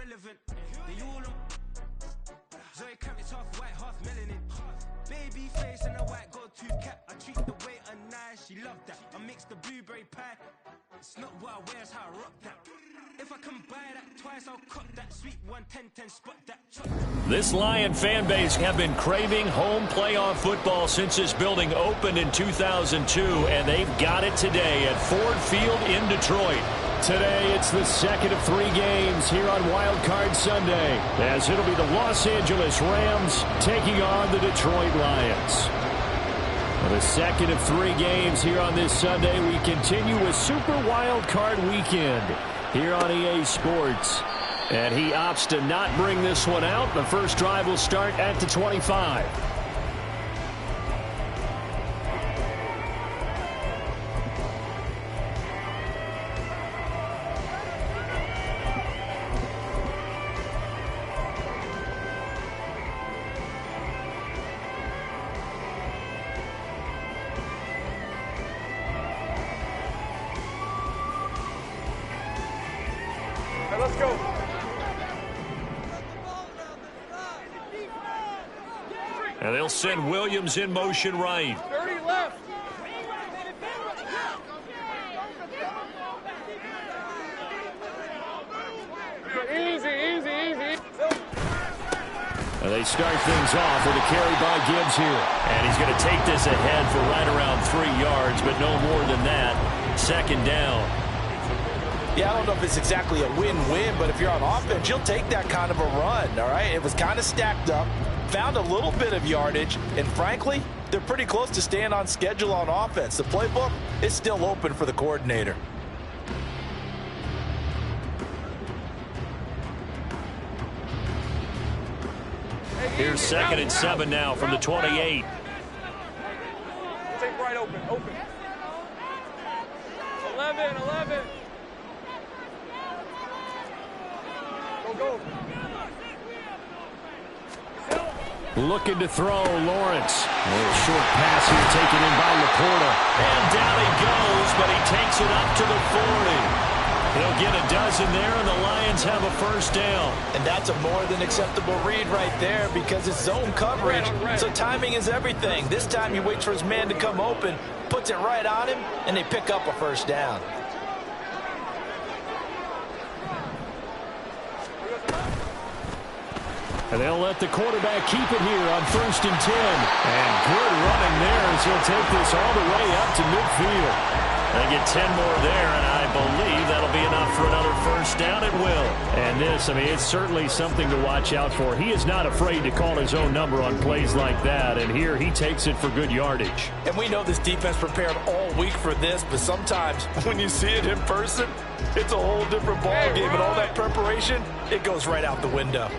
irrelevant. They all Zoe Camp is half white, half melanin. Baby face and a white gold tooth cap. I treat the waiter nice, she loved that. I mix the blueberry pie. It's not what I wear, it's how I rock that. If I can buy that twice, I'll cut that sweet 110 spot that. This Lion fan base have been craving home playoff football since this building opened in 2002, and they've got it today at Ford Field in Detroit. Today, it's the second of 3 games here on Wild Card Sunday, as it'll be the Los Angeles Rams taking on the Detroit Lions. For the second of 3 games here on this Sunday, we continue with Super Wild Card Weekend here on EA Sports. And he opts to not bring this one out. The first drive will start at the 25. Let's go. And they'll send Williams in motion right. 30 left. Easy, easy, easy. And they start things off with a carry by Gibbs here. And he's going to take this ahead for right around 3 yards, but no more than that. Second down. Yeah, I don't know if it's exactly a win-win, but if you're on offense, you'll take that kind of a run, all right? It was kind of stacked up, found a little bit of yardage, and frankly, they're pretty close to staying on schedule on offense. The playbook is still open for the coordinator. Here's 2nd and 7 now from the 28. Take right open, open. 11, 11. Go. Looking to throw, Lawrence. A little short pass here taken in by Laporta. And down he goes, but he takes it up to the 40. He'll get a dozen there, and the Lions have a first down. And that's a more than acceptable read right there because it's zone coverage, so timing is everything. This time he waits for his man to come open, puts it right on him, and they pick up a first down. And they'll let the quarterback keep it here on 1st and 10. And good running there as he'll take this all the way up to midfield. They get 10 more there, and I believe that'll be enough for another first down. It will. And this, I mean, it's certainly something to watch out for. He is not afraid to call his own number on plays like that, and here he takes it for good yardage. And we know this defense prepared all week for this, but sometimes when you see it in person, it's a whole different ball game, and all that preparation, it goes right out the window.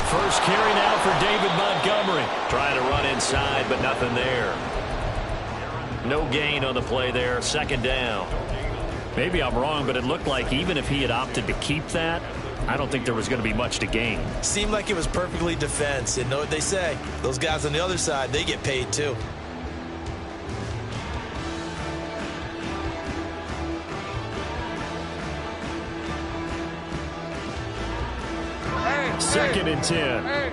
First carry now for David Montgomery. Trying to run inside, but nothing there. No gain on the play there. 2nd down. Maybe I'm wrong, but it looked like even if he had opted to keep that, I don't think there was going to be much to gain. Seemed like it was perfectly defense. And know what they say? Those guys on the other side, they get paid too. Second and 10. Hey.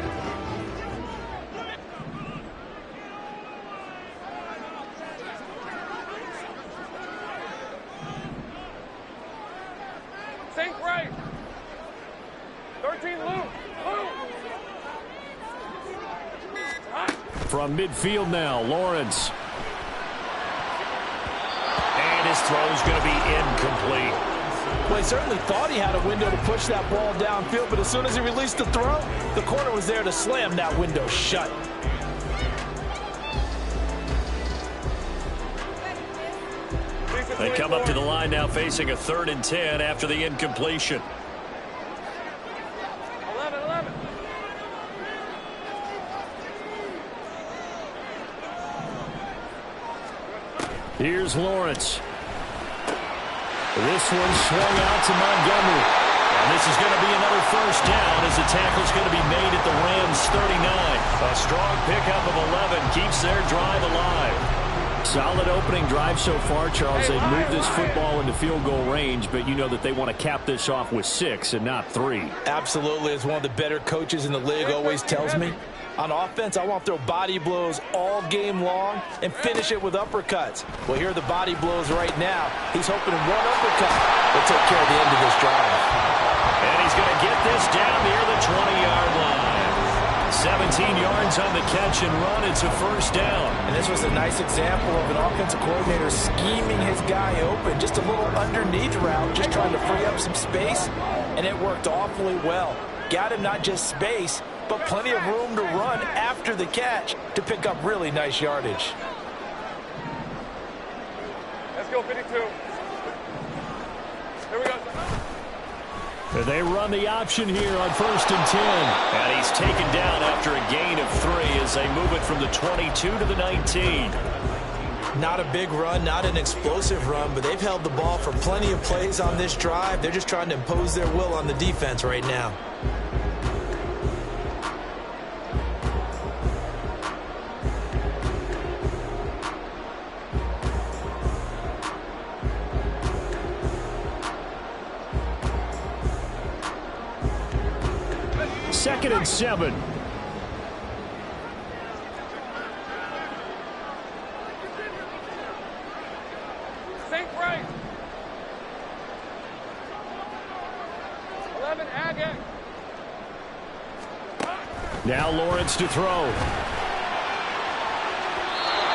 Think right. 13 loop. From midfield now, Lawrence. And his throw's going to be incomplete. Well, he certainly thought he had a window to push that ball downfield, but as soon as he released the throw, the corner was there to slam that window shut. They come up to the line now facing a 3rd and 10 after the incompletion. 11, 11. Here's Lawrence. This one swung out to Montgomery. And this is going to be another first down as the tackle's going to be made at the Rams' 39. A strong pickup of 11 keeps their drive alive. Solid opening drive so far, Charles. They've moved this football into field goal range, but you know that they want to cap this off with 6 and not 3. Absolutely. As one of the better coaches in the league always tells me, on offense, I want to throw body blows all game long and finish it with uppercuts. Well, here are the body blows right now. He's hoping one uppercut will take care of the end of this drive. And he's going to get this down near the 20-yard line. 17 yards on the catch and run. It's a first down. And this was a nice example of an offensive coordinator scheming his guy open. Just a little underneath route, just trying to free up some space, and it worked awfully well. Got him not just space, but plenty of room to run after the catch to pick up really nice yardage. Let's go, 52. Here we go. They run the option here on 1st and 10. And he's taken down after a gain of 3 as they move it from the 22 to the 19. Not a big run, not an explosive run, but they've held the ball for plenty of plays on this drive. They're just trying to impose their will on the defense right now. Second and 7. Think right. 11, Agate. Now Lawrence to throw.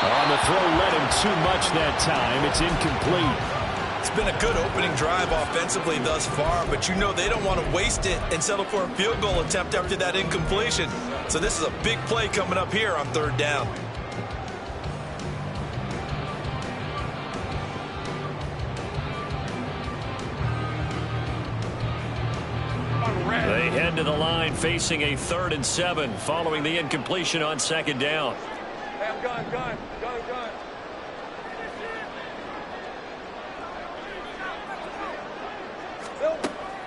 On the throw, led him too much that time. It's incomplete. It's been a good opening drive offensively thus far, but you know they don't want to waste it and settle for a field goal attempt after that incompletion. So this is a big play coming up here on 3rd down. They head to the line facing a 3rd and 7 following the incompletion on 2nd down. Hey, I'm gun.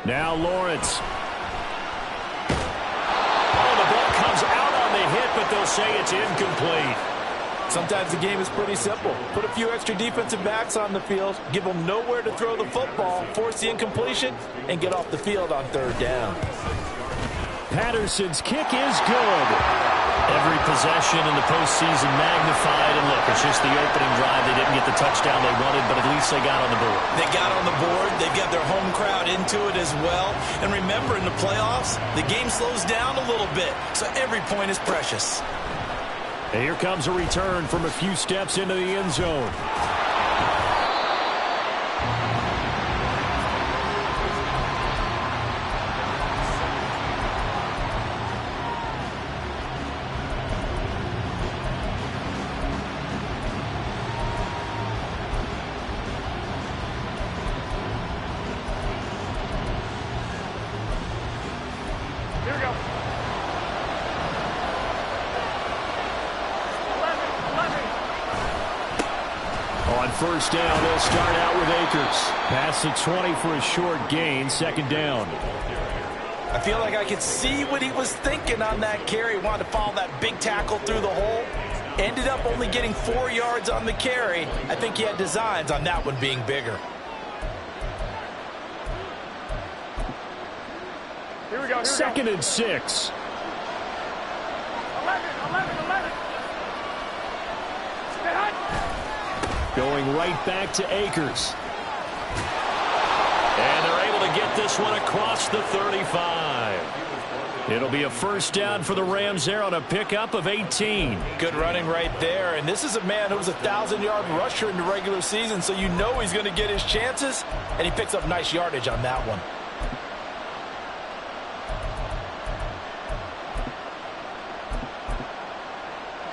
Now Lawrence. Oh, the ball comes out on the hit, but they'll say it's incomplete. Sometimes the game is pretty simple. Put a few extra defensive backs on the field, give them nowhere to throw the football, force the incompletion, and get off the field on 3rd down. Patterson's kick is good. Every possession in the postseason magnified. And look, it's just the opening drive. They didn't get the touchdown they wanted, but at least they got on the board. They got on the board. They've got their home crowd into it as well. And remember, in the playoffs, the game slows down a little bit, so every point is precious. And here comes a return from a few steps into the end zone. First down, they'll start out with Akers. Past the 20 for a short gain, 2nd down. I feel like I could see what he was thinking on that carry. Wanted to follow that big tackle through the hole. Ended up only getting 4 yards on the carry. I think he had designs on that one being bigger. Here we go. 2nd and 6. 11. Going right back to Akers. And they're able to get this one across the 35. It'll be a first down for the Rams there on a pickup of 18. Good running right there. And this is a man who was a 1,000-yard rusher in the regular season, so you know he's going to get his chances. And he picks up nice yardage on that one.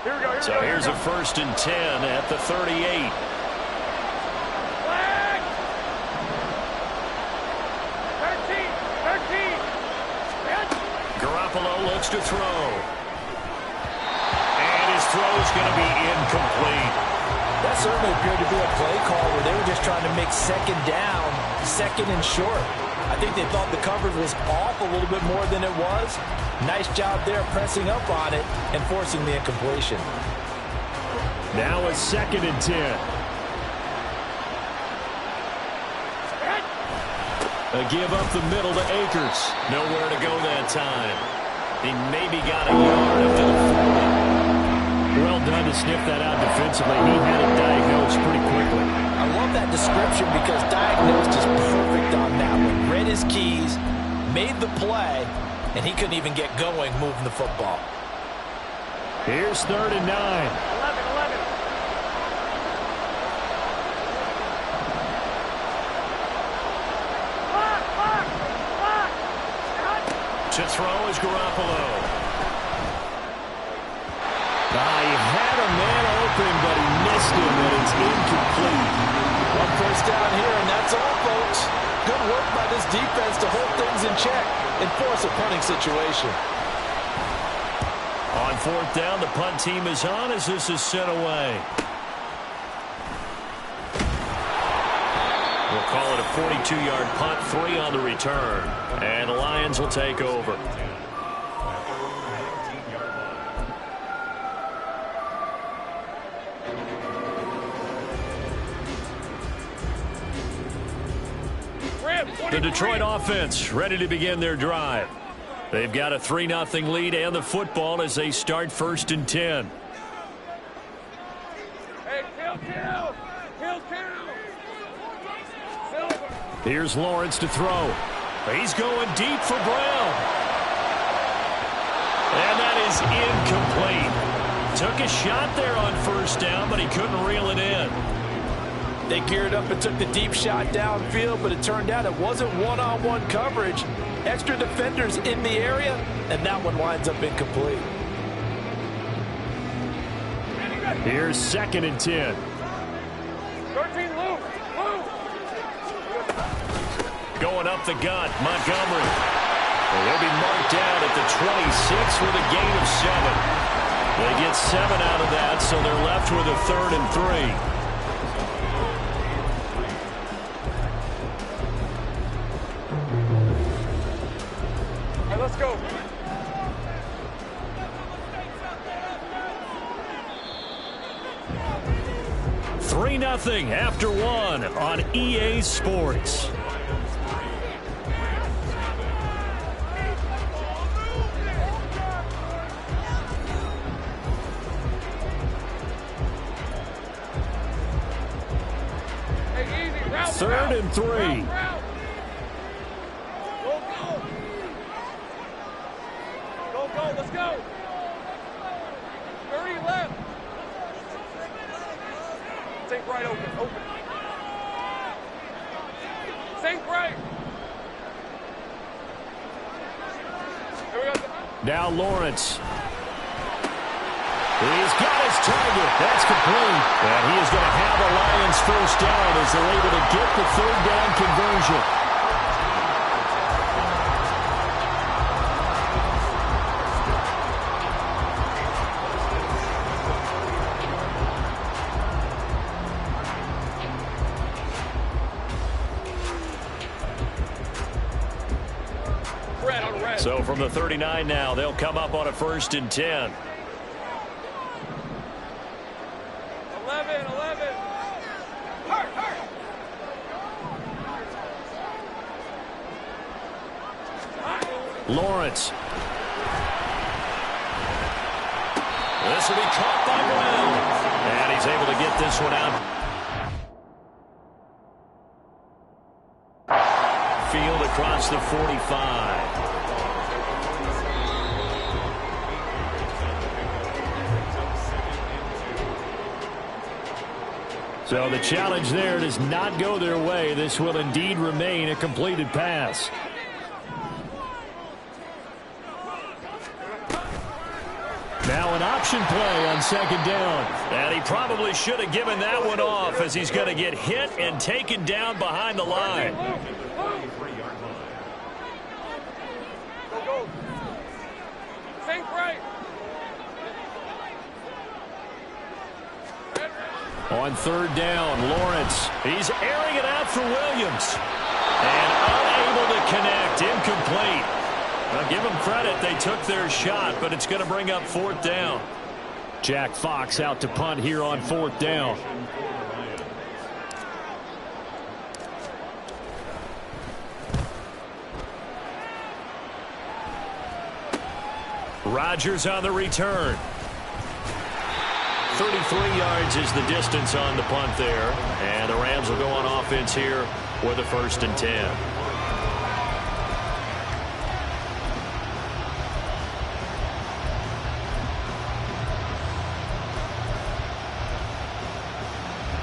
Here we go. So here's a 1st and 10 at the 38. Flag! 13. Garoppolo looks to throw. And his throw's going to be incomplete. That certainly appeared to be a play call where they were just trying to make 2nd down, 2nd and short. I think they thought the coverage was off a little bit more than it was. Nice job there pressing up on it and forcing the incompletion. Now a 2nd and 10. A give up the middle to Akers. Nowhere to go that time. He maybe got a yard up to the 40. Well done to sniff that out defensively. He had it diagnosed pretty quickly. I love that description because diagnosed is perfect on that one. Read his keys, made the play, and he couldn't even get going moving the football. Here's 3rd and 9. 11. To throw is Garoppolo. He had a man open, but he missed him, and it's incomplete. One first down here, and that's all, folks. Good work by this defense to hold things in check and force a punting situation. On 4th down, the punt team is on as this is sent away. We'll call it a 42-yard punt, 3 on the return. And the Lions will take over. The Detroit offense ready to begin their drive. They've got a 3-0 lead and the football as they start 1st and 10. Hey, kill. Here's Lawrence to throw. He's going deep for Brown. And that is incomplete. Took a shot there on 1st down, but he couldn't reel it in. They geared up and took the deep shot downfield, but it turned out it wasn't one-on-one coverage. Extra defenders in the area, and that one winds up incomplete. Here's 2nd and 10. 13, Lou. Going up the gut, Montgomery. And he'll be marked down at the 26 with a gain of 7. They get 7 out of that, so they're left with a 3rd and 3. Let's go. Three 3-0 after 1 on EA Sports. Hey, easy. Route, 3rd and 3. Route. Go, let's go. 30 left. Think right, open. Think right. Here we go. Now Lawrence. He's got his target. That's complete. And he is going to have the Lions 1st down as they're able to get the 3rd down conversion. So from the 39 now, they'll come up on a 1st and 10. 11. Lawrence. This will be caught by Brown. And he's able to get this one out. Field across the 45. So the challenge there does not go their way. This will indeed remain a completed pass. Now an option play on 2nd down. And he probably should have given that one off as he's going to get hit and taken down behind the line. Go. Think right. On 3rd down, Lawrence. He's airing it out for Williams. And unable Unable to connect. Incomplete. Now give them credit. They took their shot, but it's going to bring up 4th down. Jack Fox out to punt here on 4th down. Rodgers on the return. 33 yards is the distance on the punt there. And the Rams will go on offense here with a 1st and 10.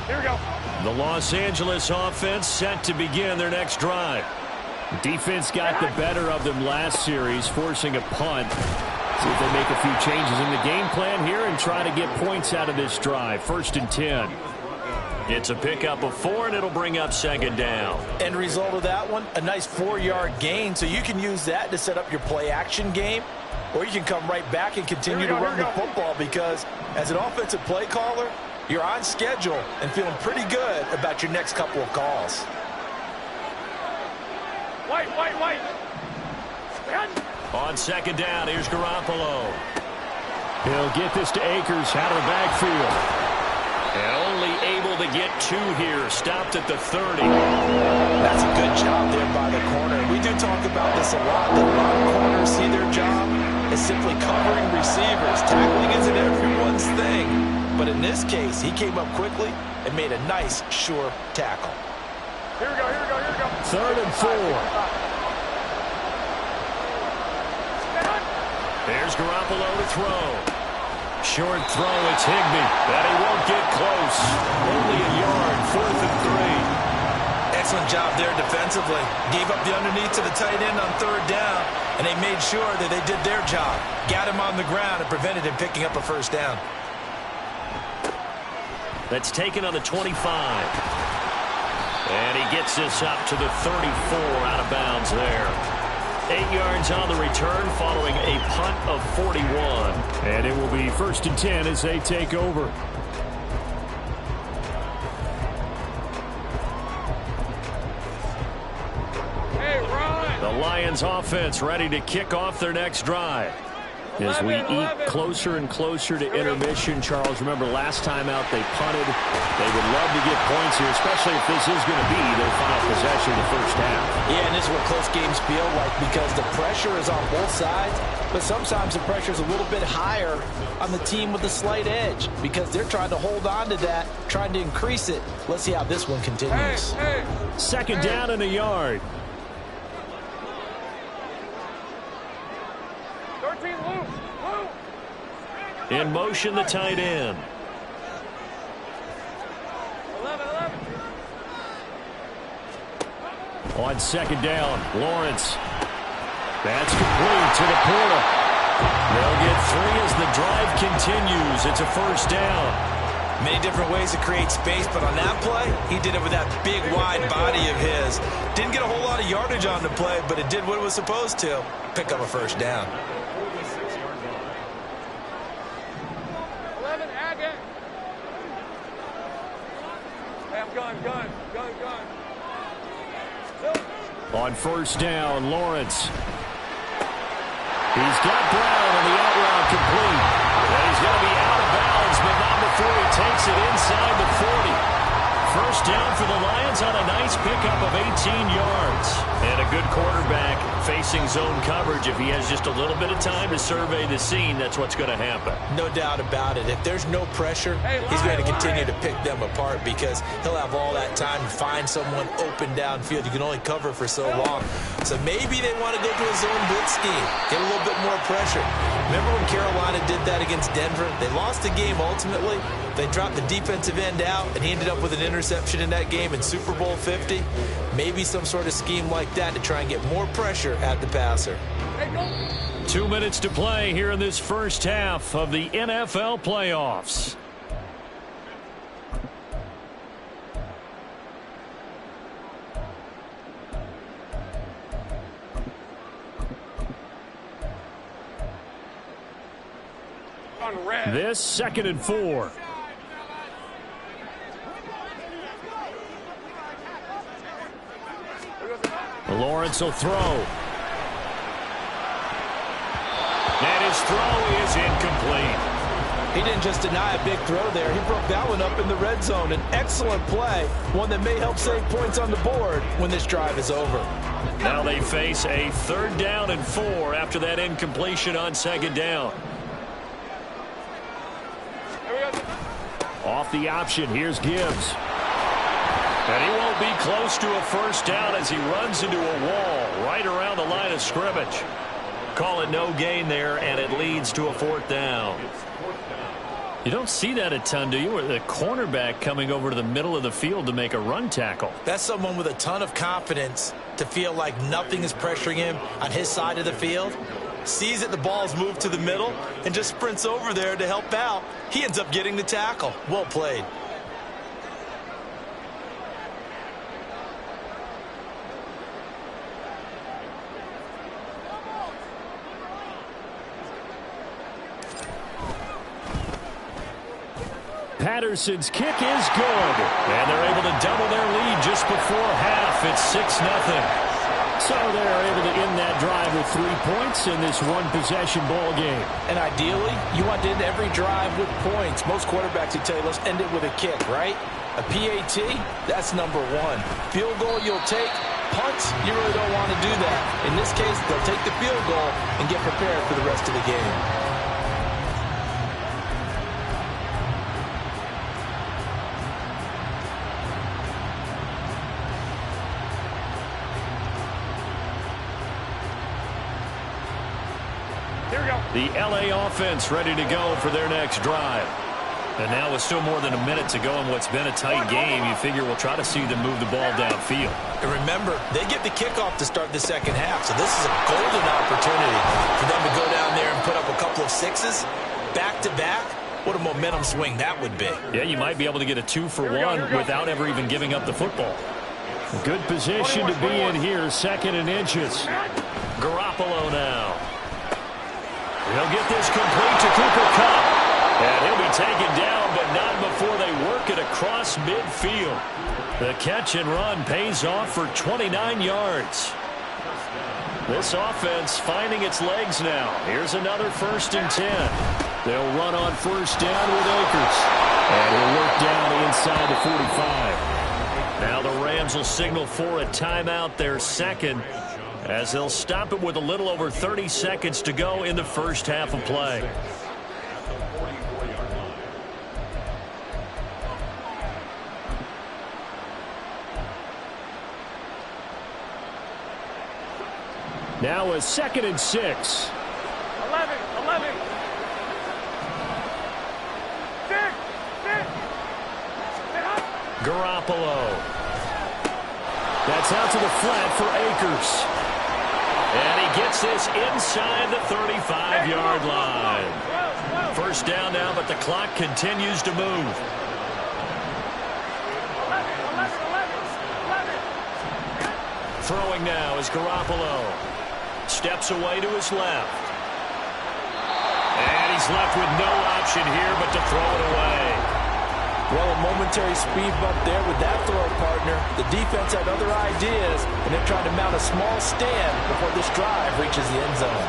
Here we go. The Los Angeles offense set to begin their next drive. Defense got the better of them last series, forcing a punt. See if they make a few changes in the game plan here and try to get points out of this drive. 1st and 10. It's a pickup of 4, and it'll bring up 2nd down. End result of that one, a nice 4-yard gain, so you can use that to set up your play-action game, or you can come right back and continue to run the football because as an offensive play caller, you're on schedule and feeling pretty good about your next couple of calls. White. Stand. On 2nd down, here's Garoppolo. He'll get this to Akers out of the backfield. And only able to get 2 here. Stopped at the 30. That's a good job there by the corner. We do talk about this a lot. That a lot of corners see their job as simply covering receivers. Tackling isn't everyone's thing. But in this case, he came up quickly and made a nice, sure tackle. Here we go. 3rd and 4. There's Garoppolo to throw. Short throw, it's Higbee. But he won't get close. Only a yard, 4th and 3. Excellent job there defensively. Gave up the underneath to the tight end on 3rd down, and they made sure that they did their job. Got him on the ground and prevented him picking up a 1st down. That's taken on the 25. And he gets this up to the 34 out of bounds there. 8 yards on the return following a punt of 41. And it will be 1st and 10 as they take over. Hey, run. The Lions offense ready to kick off their next drive. As we eat closer and closer to intermission, Charles, remember last time out they punted. They would love to get points here, especially if this is going to be their final possession of the 1st half. Yeah, and this is what close games feel like because the pressure is on both sides, but sometimes the pressure is a little bit higher on the team with the slight edge because they're trying to hold on to that, trying to increase it. Let's see how this one continues. Hey. 2nd down and a yard. 13 loose. In motion, the tight end. 11. On 2nd down, Lawrence. That's complete to the Porter. They'll get 3 as the drive continues. It's a 1st down. Many different ways to create space, but on that play, he did it with that big, wide body of his. Didn't get a whole lot of yardage on the play, but it did what it was supposed to. Pick up a 1st down. 11, Agate. Hey, I'm gun. On 1st down, Lawrence. He's got Brown on the out route complete. And he's going to be out of bounds, but not before he takes it inside the 40. 1st down for the Lions on a nice pickup of 18 yards. And a good quarterback facing zone coverage. If he has just a little bit of time to survey the scene, that's what's going to happen. No doubt about it. If there's no pressure, he's going to continue to pick them apart because he'll have all that time to find someone open downfield. You can only cover for so long. So maybe they want to go to a zone blitz scheme, get a little bit more pressure. Remember when Carolina did that against Denver? They lost the game ultimately. They dropped the defensive end out, and he ended up with an interception in that game in Super Bowl 50. Maybe some sort of scheme like that to try and get more pressure at the passer. 2 minutes to play here in this 1st half of the NFL playoffs. This 2nd and 4. Lawrence will throw. And his throw is incomplete. He didn't just deny a big throw there. He broke that one up in the red zone. An excellent play, one that may help save points on the board when this drive is over. Now they face a 3rd down and 4 after that incompletion on 2nd down. Off the option, here's Gibbs. And he won't be close to a 1st down as he runs into a wall right around the line of scrimmage. Call it no gain there, and it leads to a 4th down. You don't see that a ton, do you? With the cornerback coming over to the middle of the field to make a run tackle. That's someone with a ton of confidence to feel like nothing is pressuring him on his side of the field. Sees that the ball's moved to the middle and just sprints over there to help out. He ends up getting the tackle. Well played. Patterson's kick is good. And they're able to double their lead just before half. It's 6-0. So they're able to end that drive with 3 points in this one-possession ball game. And ideally, you want to end every drive with points. Most quarterbacks would tell you, let's end it with a kick, right? A PAT, that's number 1. Field goal you'll take. Punts, you really don't want to do that. In this case, they'll take the field goal and get prepared for the rest of the game. The LA offense ready to go for their next drive. And now with still more than a minute to go in what's been a tight game, you figure we'll try to see them move the ball downfield. And remember, they get the kickoff to start the 2nd half, so this is a golden opportunity for them to go down there and put up a couple of 6s back-to-back. What a momentum swing that would be. Yeah, you might be able to get a 2-for-1 without ever even giving up the football. Good position to be in here, 2nd and inches. Garoppolo now. He'll get this complete to Cooper Kupp. And he'll be taken down, but not before they work it across midfield. The catch and run pays off for 29 yards. This offense finding its legs now. Here's another 1st and 10. They'll run on 1st down with Akers. And he'll work down inside the 45. Now the Rams will signal for a timeout, their 2nd, as they'll stop it with a little over 30 seconds to go in the 1st half of play. Now a 2nd and 6. 11. 6. Garoppolo. That's out to the flat for Akers. And he gets this inside the 35-yard line. 1st down now, but the clock continues to move. 11. Throwing now is Garoppolo. Steps away to his left. And he's left with no option here but to throw it away. Well, a momentary speed bump there with that throw, partner. The defense had other ideas, and they're trying to mount a small stand before this drive reaches the end zone.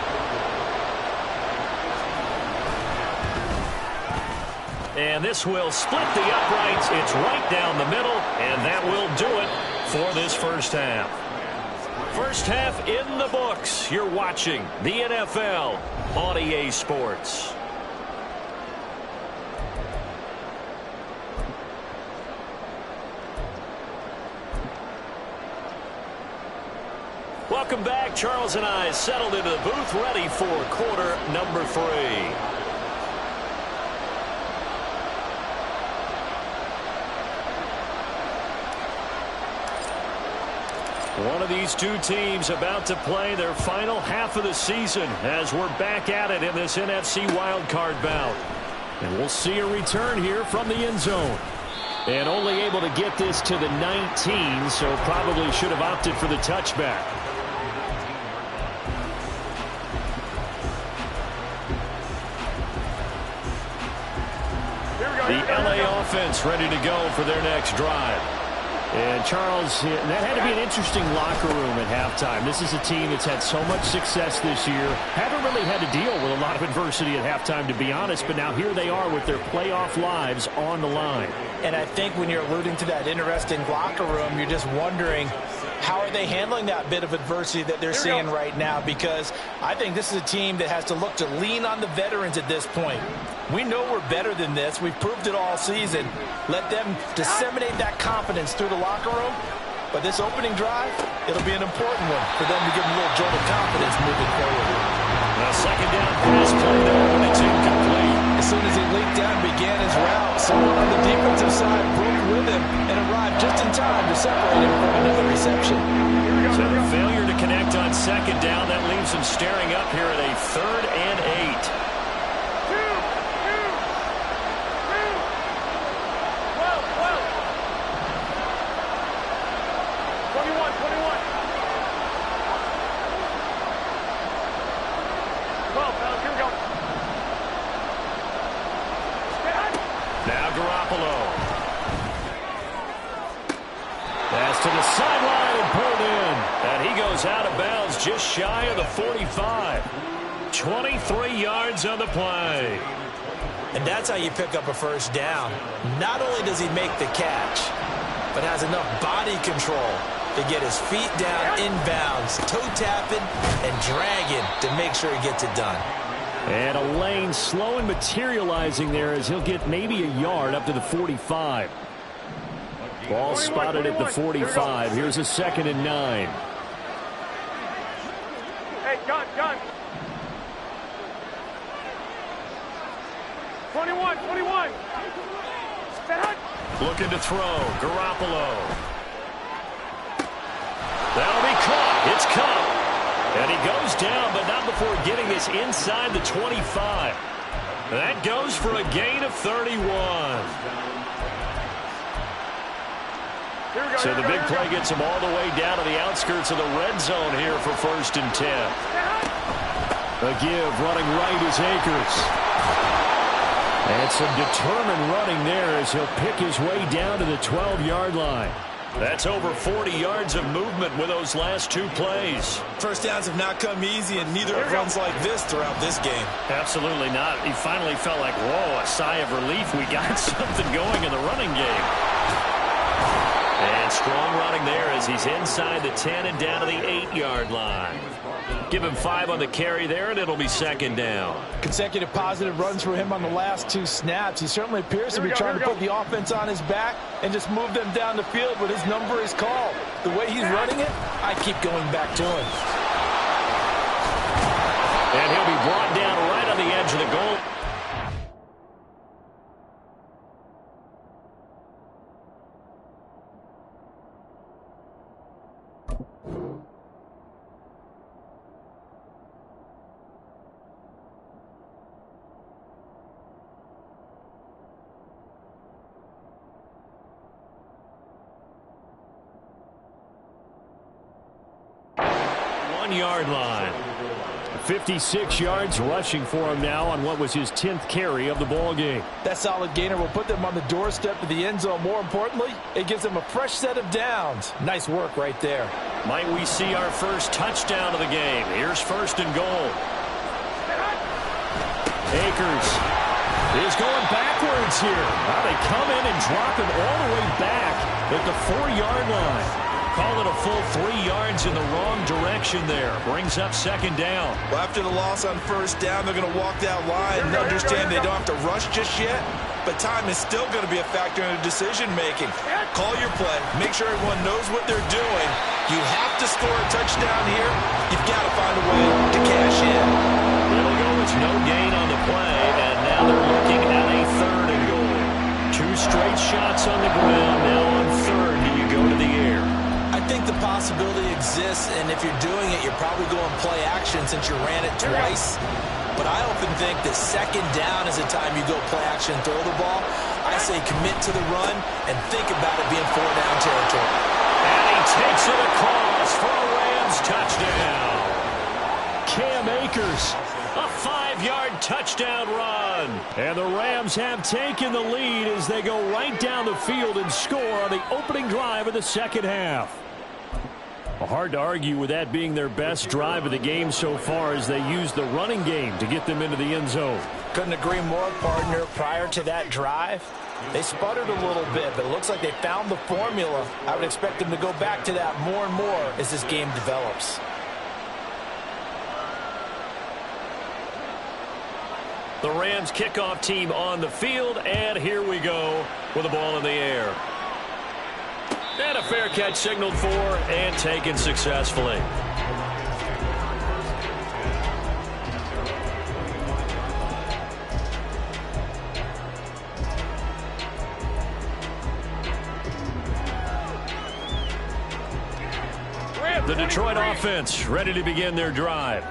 And this will split the uprights. It's right down the middle, and that will do it for this 1st half. 1st half in the books. You're watching the NFL on EA Sports. Welcome back. Charles and I settled into the booth, ready for quarter number 3. One of these two teams about to play their final half of the season as we're back at it in this NFC wildcard bout. And we'll see a return here from the end zone. And only able to get this to the 19, so probably should have opted for the touchback. The LA offense ready to go for their next drive. And, Charles, that had to be an interesting locker room at halftime. This is a team that's had so much success this year. Haven't really had to deal with a lot of adversity at halftime, to be honest. But now here they are with their playoff lives on the line. And I think when you're alluding to that interesting locker room, you're just wondering, how are they handling that bit of adversity that they're seeing right now? Because I think this is a team that has to look to lean on the veterans at this point. We know we're better than this. We've proved it all season. Let them disseminate that confidence through the locker room. But this opening drive, it'll be an important one for them to give them a little jolt of confidence moving forward. A second down pass play there, but it's incomplete. As soon as he leaped down and began his route, someone on the defensive side broke with him and arrived just in time to separate him from another reception. So the failure to connect on second down, that leaves him staring up here at a 3rd and 8. To the sideline and pulled in. And he goes out of bounds just shy of the 45. 23 yards on the play. And that's how you pick up a first down. Not only does he make the catch, but has enough body control to get his feet down inbounds, toe tapping and dragging to make sure he gets it done. And a lane slow and materializing there as he'll get maybe a yard up to the 45. Ball spotted at the 45. Here's a 2nd and 9. Hey, gun. 21. Looking to throw. Garoppolo. That'll be caught. It's caught. And he goes down, but not before getting this inside the 25. That goes for a gain of 31. So the big play gets him all the way down to the outskirts of the red zone here for 1st and 10. A give running right is Akers. And some determined running there as he'll pick his way down to the 12-yard line. That's over 40 yards of movement with those last 2 plays. First downs have not come easy, and neither have runs like this throughout this game. Absolutely not. He finally felt like, whoa, a sigh of relief. We got something going in the running game. And strong running there as he's inside the 10 and down to the 8-yard line. Give him 5 on the carry there, and it'll be 2nd down. Consecutive positive runs for him on the last 2 snaps. He certainly appears to be trying to put the offense on his back and just move them down the field when his number is called. The way he's running it, I keep going back to him. And he'll be brought down right on the edge of the goal. Yard line. 56 yards rushing for him now on what was his 10th carry of the ball game. That solid gainer will put them on the doorstep to the end zone. More importantly, it gives them a fresh set of downs. Nice work right there. Might we see our first touchdown of the game? Here's 1st and goal. Akers is going backwards here. Now they come in and drop him all the way back at the 4-yard line. Call it a full 3 yards in the wrong direction there. Brings up 2nd down. Well, after the loss on 1st down, they're going to walk that line and understand they don't have to rush just yet. But time is still going to be a factor in the decision-making. Call your play. Make sure everyone knows what they're doing. You have to score a touchdown here. You've got to find a way to cash in. It'll go with no gain on the play, and now they're looking at a 3rd and goal. 2 straight shots on the ground. Now on 3rd, do you go to the air? I think the possibility exists, and if you're doing it, you're probably going play action since you ran it twice. But I often think that 2nd down is the time you go play action and throw the ball. I say commit to the run and think about it being 4-down territory. And he takes it across for a Rams touchdown. Cam Akers. A 5-yard touchdown run. And the Rams have taken the lead as they go right down the field and score on the opening drive of the second half. Well, hard to argue with that being their best drive of the game so far as they use the running game to get them into the end zone. Couldn't agree more, partner. Prior to that drive, they sputtered a little bit, but it looks like they found the formula. I would expect them to go back to that more and more as this game develops. The Rams kickoff team on the field, and here we go with the ball in the air. And a fair catch signaled for and taken successfully. The Detroit offense ready to begin their drive.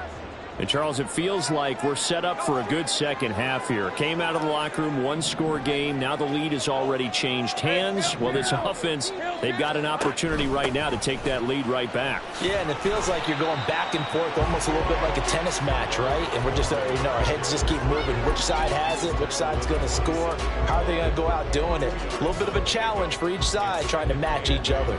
And, Charles, it feels like we're set up for a good second half here. Came out of the locker room, one-score game. Now the lead has already changed hands. Well, this offense, they've got an opportunity right now to take that lead right back. Yeah, and it feels like you're going back and forth almost a little bit like a tennis match, right? And we're just, our heads just keep moving. Which side has it? Which side's going to score? How are they going to go out doing it? A little bit of a challenge for each side trying to match each other.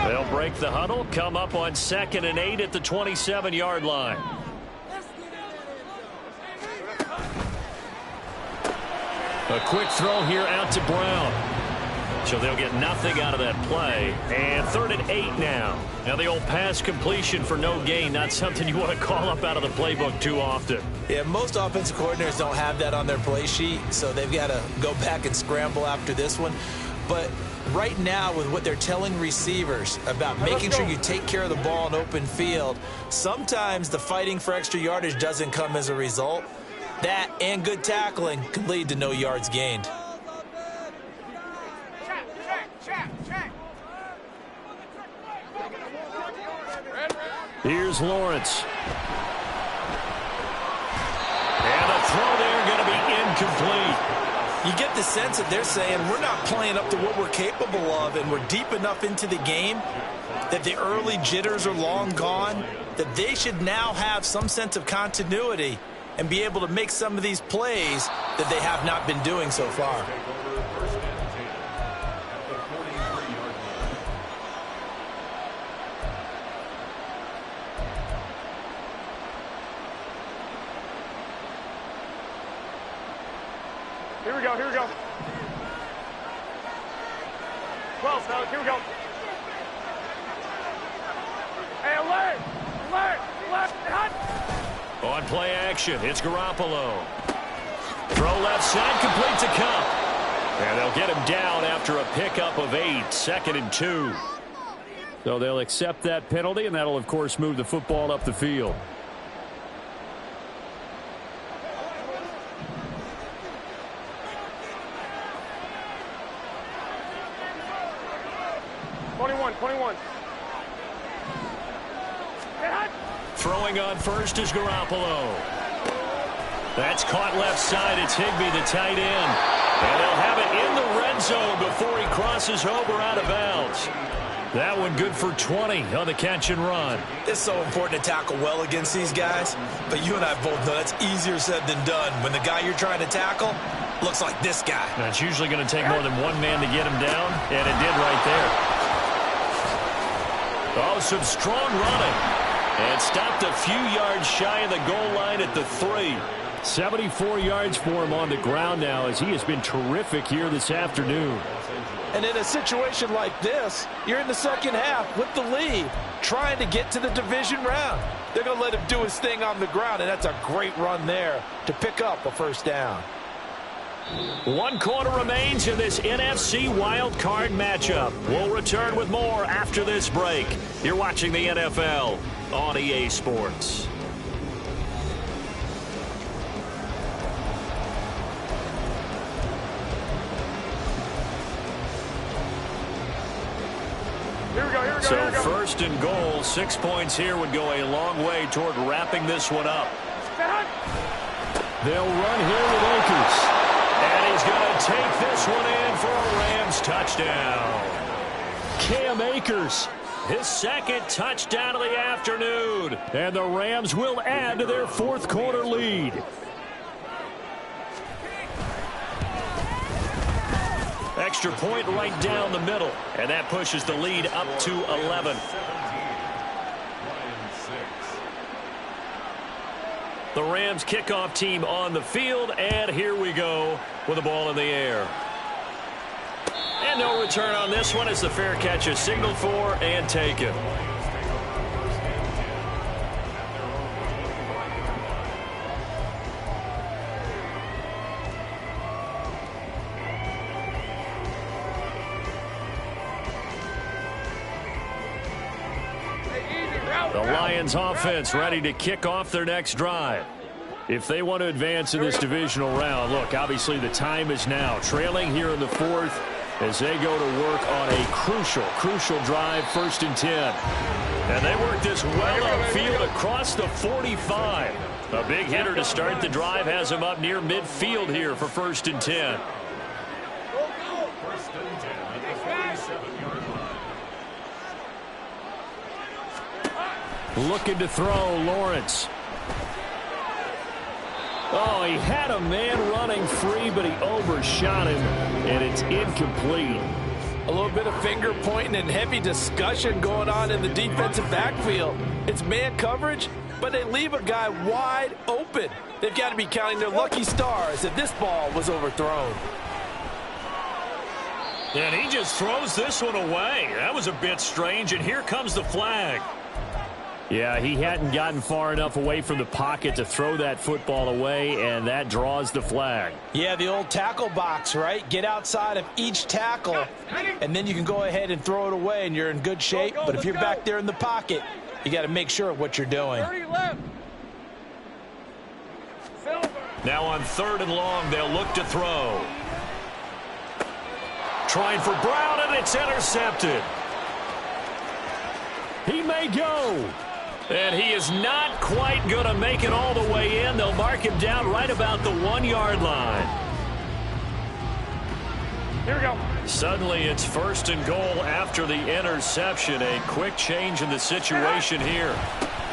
They'll break the huddle, come up on 2nd and 8 at the 27-yard line. A quick throw here out to Brown. So they'll get nothing out of that play. And 3rd and 8 now. Now the old pass completion for no gain, not something you want to call up out of the playbook too often. Yeah, most offensive coordinators don't have that on their play sheet, so they've got to go back and scramble after this one. But right now, with what they're telling receivers about making sure you take care of the ball in open field, sometimes the fighting for extra yardage doesn't come as a result. That and good tackling can lead to no yards gained. Here's Lawrence. And the throw there going to be incomplete. You get the sense that they're saying we're not playing up to what we're capable of, and we're deep enough into the game that the early jitters are long gone, that they should now have some sense of continuity and be able to make some of these plays that they have not been doing so far. Here we go, here we go. 12, fellas, here we go. Hey, alert! Alert! Left, hot! On play action, it's Garoppolo. Throw left side, complete to Cup. And they'll get him down after a pickup of 8, 2nd and 2. So they'll accept that penalty, and that'll, of course, move the football up the field. Throwing on first is Garoppolo. That's caught left side. It's Higbee, the tight end. And they'll have it in the red zone before he crosses over out of bounds. That one good for 20 on the catch and run. It's so important to tackle well against these guys, but you and I both know that's easier said than done. When the guy you're trying to tackle looks like this guy. Now, it's usually going to take more than one man to get him down, and it did right there. Oh, some strong running. And stopped a few yards shy of the goal line at the 3. 74 yards for him on the ground now as he has been terrific here this afternoon. And in a situation like this, you're in the second half with the lead, trying to get to the division round. They're going to let him do his thing on the ground, and that's a great run there to pick up a first down. 1 quarter remains in this NFC wild card matchup. We'll return with more after this break. You're watching the NFL on EA Sports. So first and goal, 6 points here would go a long way toward wrapping this one up. They'll run here with Akers. And he's going to take this one in for a Rams touchdown. Cam Akers, his second touchdown of the afternoon. And the Rams will add to their fourth quarter lead. Extra point right down the middle. And that pushes the lead up to 11. The Rams kickoff team on the field, and here we go with the ball in the air. And no return on this one as the fair catch is signaled for and taken. The Lions offense ready to kick off their next drive. If they want to advance in this divisional round, look, obviously the time is now. Trailing here in the fourth as they go to work on a crucial drive, 1st and 10. And they work this well upfield across the 45. A big hitter to start the drive has him up near midfield here for 1st and 10. Looking to throw, Lawrence. Oh, he had a man running free, but he overshot him, and it's incomplete. A little bit of finger pointing and heavy discussion going on in the defensive backfield. It's man coverage, but they leave a guy wide open. They've got to be counting their lucky stars that this ball was overthrown. And he just throws this one away. That was a bit strange, and here comes the flag. Yeah, he hadn't gotten far enough away from the pocket to throw that football away, and that draws the flag. Yeah, the old tackle box, right? Get outside of each tackle, and then you can go ahead and throw it away, and you're in good shape. But if you're back there in the pocket, you got to make sure of what you're doing. Now on 3rd and long, they'll look to throw. Trying for Brown, and it's intercepted. He may go. And he is not quite going to make it all the way in. They'll mark him down right about the 1-yard line. Here we go. Suddenly it's 1st and goal after the interception. A quick change in the situation here.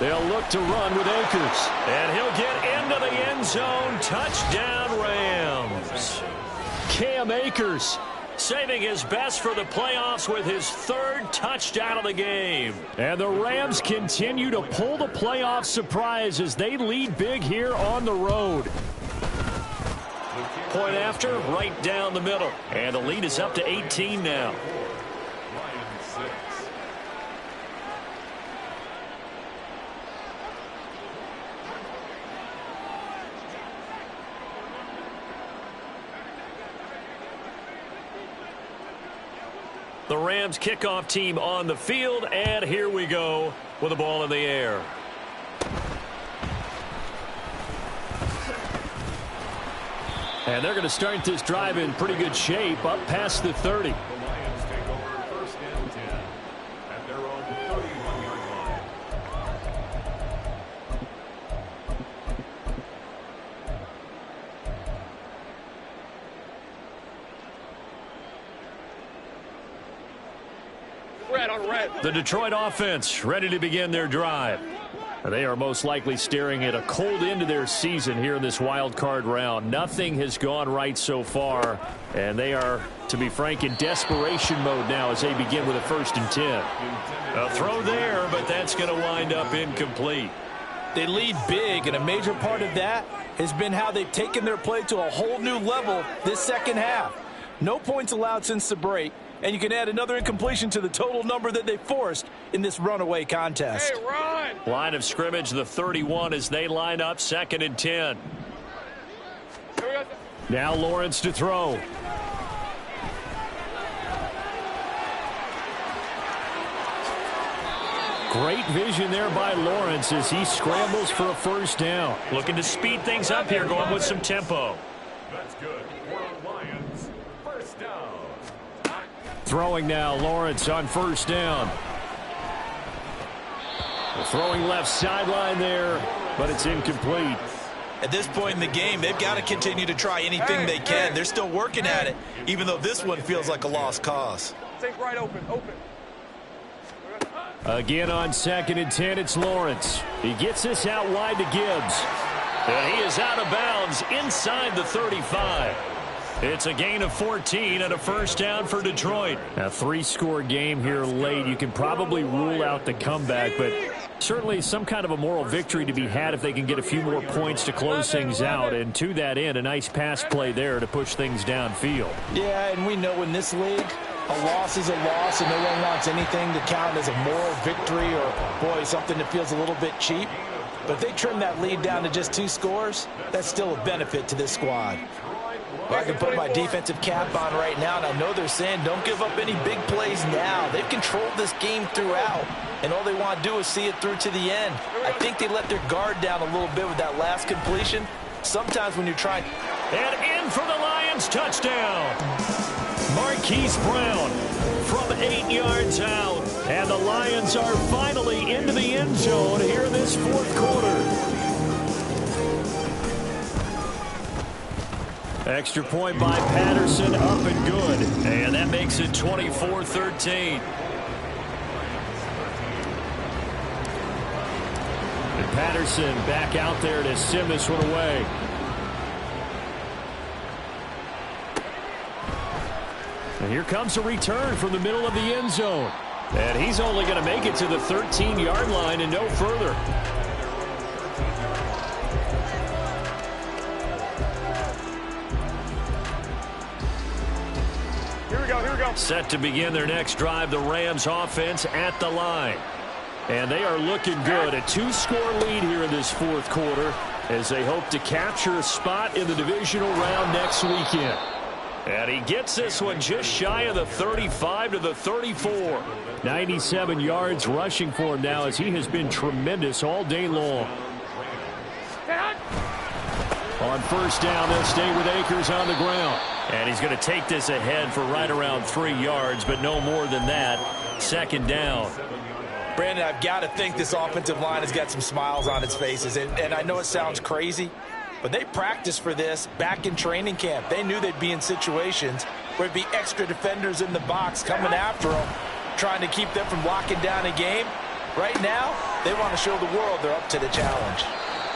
They'll look to run with Akers. And he'll get into the end zone. Touchdown, Rams. Cam Akers saving his best for the playoffs with his 3rd touchdown of the game. And the Rams continue to pull the playoff surprise as they lead big here on the road. Point after, right down the middle. And the lead is up to 18 now. The Rams kickoff team on the field, and here we go with the ball in the air. And they're going to start this drive in pretty good shape, up past the 30. The Lions take over 1st and 10 at their own 31-yard line. Red on red. The Detroit offense ready to begin their drive. They are most likely staring at a cold end to their season here in this wild card round. Nothing has gone right so far, and they are, to be frank, in desperation mode now as they begin with a 1st and 10. A throw there, but that's going to wind up incomplete. They lead big, and a major part of that has been how they've taken their play to a whole new level this second half. No points allowed since the break, and you can add another incompletion to the total number that they forced in this runaway contest. Hey, run! Line of scrimmage, the 31 as they line up 2nd and 10. Now Lawrence to throw. Great vision there by Lawrence as he scrambles for a 1st down. Looking to speed things up here, going with some tempo. That's good for the Lions. 1st down. Throwing now, Lawrence on 1st down. Throwing left sideline there, but it's incomplete. At this point in the game, they've got to continue to try anything they can. They're still working at it, even though this one feels like a lost cause. Think right open. Again on 2nd and 10, it's Lawrence. He gets this out wide to Gibbs. And he is out of bounds inside the 35. It's a gain of 14 and a first down for Detroit. A 3-score game here late. You can probably rule out the comeback, but certainly some kind of a moral victory to be had if they can get a few more points to close things out. And to that end, a nice pass play there to push things downfield. Yeah, and we know in this league, a loss is a loss, and no one wants anything to count as a moral victory or, boy, something that feels a little bit cheap. But if they trim that lead down to just 2 scores, that's still a benefit to this squad. Well, I can put my defensive cap on right now, and I know they're saying don't give up any big plays now. They've controlled this game throughout, and all they want to do is see it through to the end. I think they let their guard down a little bit with that last completion. Sometimes when you're trying... And in for the Lions, touchdown! Marquise Brown from 8 yards out. And the Lions are finally into the end zone here in this 4th quarter. Extra point by Patterson, up and good. And that makes it 24-13. And Patterson back out there to send this one away. And here comes a return from the middle of the end zone. And he's only going to make it to the 13-yard line and no further. Here we go. Set to begin their next drive, the Rams offense at the line. And they are looking good. A 2-score lead here in this 4th quarter as they hope to capture a spot in the divisional round next weekend. And he gets this one just shy of the 35 to the 34. 97 yards rushing for him now as he has been tremendous all day long. On first down, they'll stay with Akers on the ground. And he's going to take this ahead for right around 3 yards, but no more than that. 2nd down. Brandon, I've got to think this offensive line has got some smiles on its faces. And I know it sounds crazy, but they practiced for this back in training camp. They knew they'd be in situations where it'd be extra defenders in the box coming after them, trying to keep them from locking down a game. Right now, they want to show the world they're up to the challenge.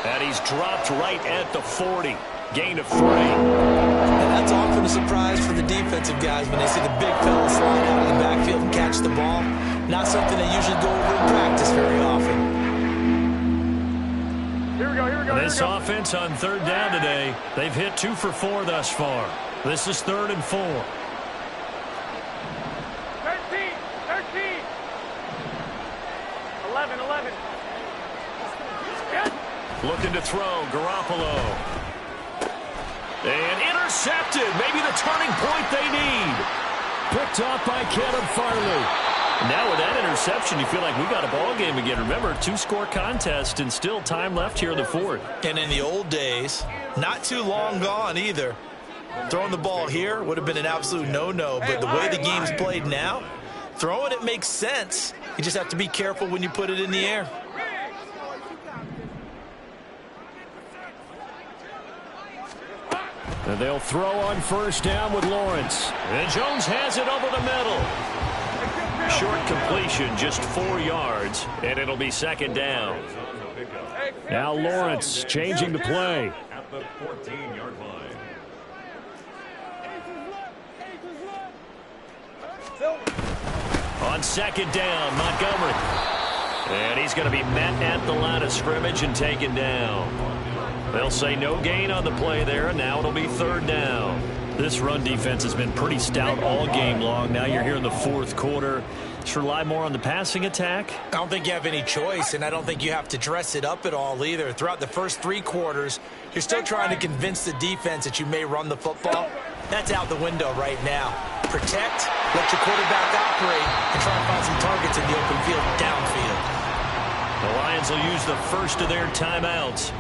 And he's dropped right at the 40. Gain of 3. And that's often a surprise for the defensive guys when they see the big fella slide out of the backfield and catch the ball. Not something they usually go over in practice very often. Here we go. This offense on 3rd down today, they've hit 2 for 4 thus far. This is 3rd and 4. 13. 11. Looking to throw, Garoppolo. And intercepted. Maybe the turning point they need. Picked off by Caleb Farley. Now with that interception, you feel like we got a ball game again. Remember, 2-score contest and still time left here in the 4th. And in the old days, not too long gone either. Throwing the ball here would have been an absolute no-no, but the way the game's played now, throwing it makes sense. You just have to be careful when you put it in the air. And they'll throw on first down with Lawrence. And Jones has it over the middle. Short completion, just 4 yards, and it'll be 2nd down. Now Lawrence changing the play. At the 14-yard line. On 2nd down, Montgomery. And he's going to be met at the line of scrimmage and taken down. They'll say no gain on the play there, and now it'll be 3rd down. This run defense has been pretty stout all game long. Now you're here in the 4th quarter. Just rely more on the passing attack. I don't think you have any choice, and I don't think you have to dress it up at all either. Throughout the first 3 quarters, you're still trying to convince the defense that you may run the football. That's out the window right now. Protect, let your quarterback operate, and try and find some targets in the open field downfield. The Lions will use the first of their timeouts.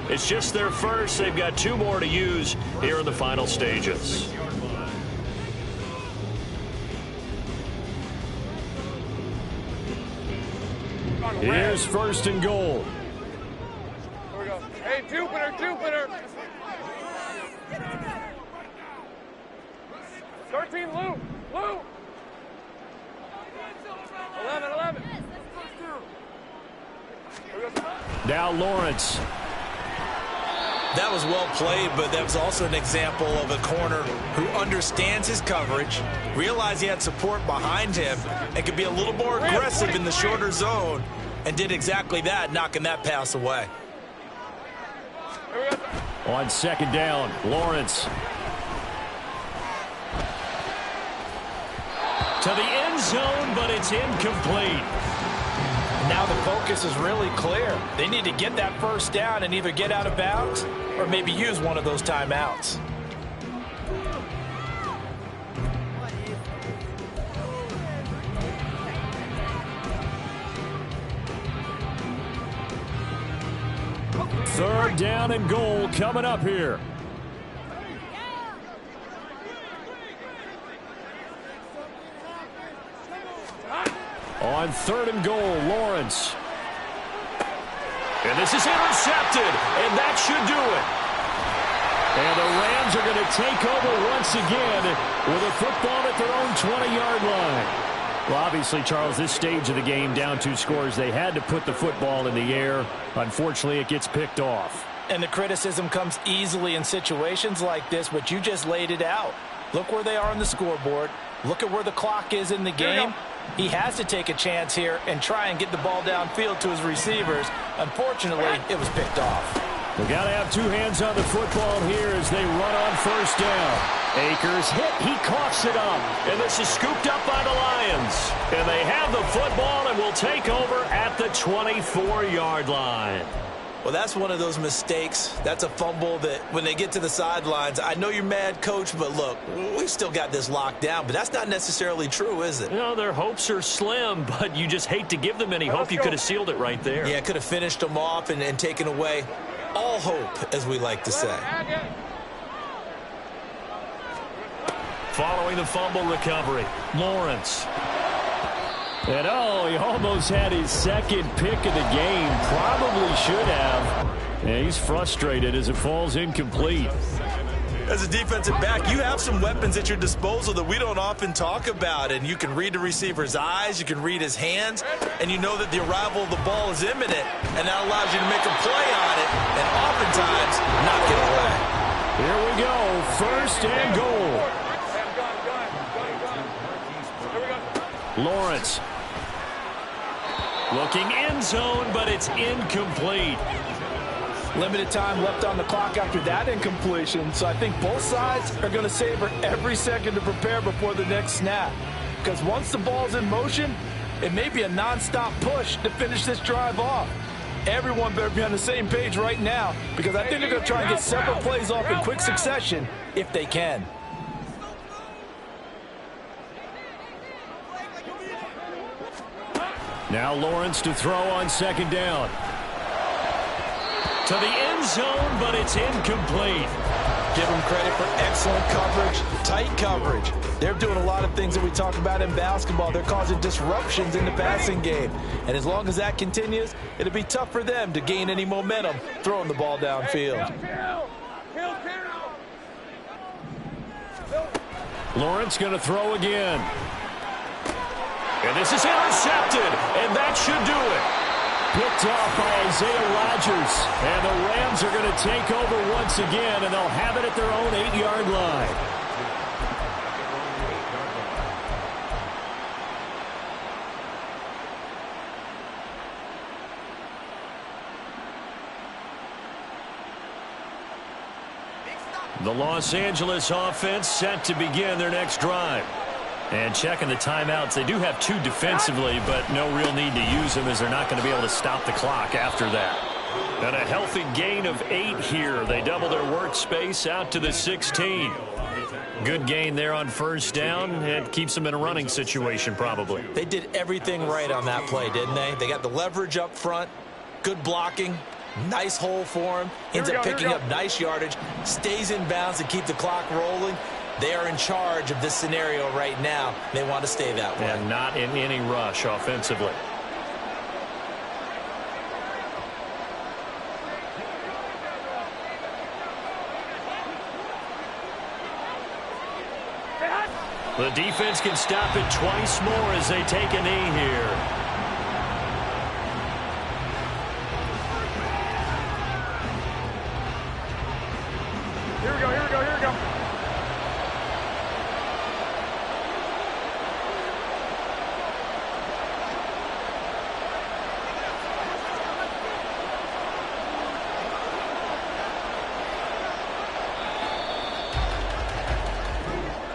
It's just their first. They've got 2 more to use here in the final stages. Here's first and goal. Here we go. Hey, Jupiter, Jupiter. 13, Lou. Lou. 11. Now Lawrence. That was well played, but that was also an example of a corner who understands his coverage, realized he had support behind him, and could be a little more aggressive in the shorter zone, and did exactly that, knocking that pass away. On second down, Lawrence. To the end zone, but it's incomplete. Now the focus is really clear. They need to get that first down and either get out of bounds or maybe use one of those timeouts. Third down and goal coming up here. On third and goal, Lawrence. And this is intercepted, and that should do it. And the Rams are going to take over once again with a football at their own 20-yard line. Well, obviously, Charles, this stage of the game, down 2 scores, they had to put the football in the air. Unfortunately, it gets picked off. And the criticism comes easily in situations like this, but you just laid it out. Look where they are on the scoreboard. Look at where the clock is in the game. He has to take a chance here and try and get the ball downfield to his receivers. Unfortunately, it was picked off. We've got to have 2 hands on the football here as they run on first down. Akers hit. He coughs it up. And this is scooped up by the Lions. And they have the football and will take over at the 24-yard line. Well, that's one of those mistakes. That's a fumble that when they get to the sidelines, I know you're mad, Coach, but look, we've still got this locked down. But that's not necessarily true, is it? You know, their hopes are slim, but you just hate to give them any hope. You could have sealed it right there. Yeah, could have finished them off and taken away all hope, as we like to say. Following the fumble recovery, Lawrence. And he almost had his second pick of the game. Probably should have. Yeah, he's frustrated as it falls incomplete. As a defensive back, you have some weapons at your disposal that we don't often talk about. And you can read the receiver's eyes, you can read his hands, and you know that the arrival of the ball is imminent. And that allows you to make a play on it and oftentimes knock it away. Here we go. First and goal. Lawrence. Looking end zone, but it's incomplete. Limited time left on the clock after that incompletion, so I think both sides are going to savor every second to prepare before the next snap. Because once the ball's in motion, it may be a nonstop push to finish this drive off. Everyone better be on the same page right now, because I think they're going to try and get several plays off in quick succession if they can. Now Lawrence to throw on second down. To the end zone, but it's incomplete. Give them credit for excellent coverage, tight coverage. They're doing a lot of things that we talk about in basketball. They're causing disruptions in the passing game. And as long as that continues, it'll be tough for them to gain any momentum throwing the ball downfield. Lawrence going to throw again. And this is intercepted, and that should do it. Picked off by Isaiah Rodgers. And the Rams are going to take over once again, and they'll have it at their own 8-yard line. The Los Angeles offense set to begin their next drive. And checking the timeouts, they do have 2 defensively, but no real need to use them as they're not going to be able to stop the clock after that. And a healthy gain of 8 here. They double their workspace out to the 16. Good gain there on first down. It keeps them in a running situation probably. They did everything right on that play, didn't they? They got the leverage up front, good blocking, nice hole for him, ends up picking up nice yardage, stays in bounds to keep the clock rolling. They are in charge of this scenario right now. They want to stay that way. And not in any rush offensively. The defense can stop it twice more as they take a knee here. Here we go, here we go, here we go.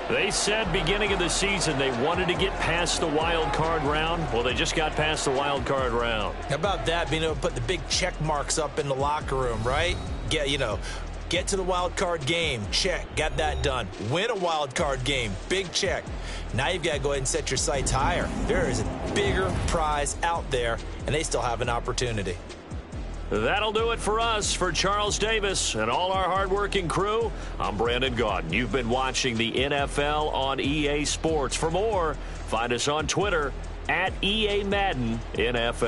They said beginning of the season they wanted to get past the wild card round. Well, they just got past the wild card round. How about that, being able to put the big check marks up in the locker room, right? Get to the wild card game, check, got that done. Win a wild card game, big check. Now you've got to go ahead and set your sights higher. There is a bigger prize out there, and they still have an opportunity. That'll do it for us. For Charles Davis and all our hardworking crew, I'm Brandon Gaudin. You've been watching the NFL on EA Sports. For more, find us on Twitter @EA Madden NFL.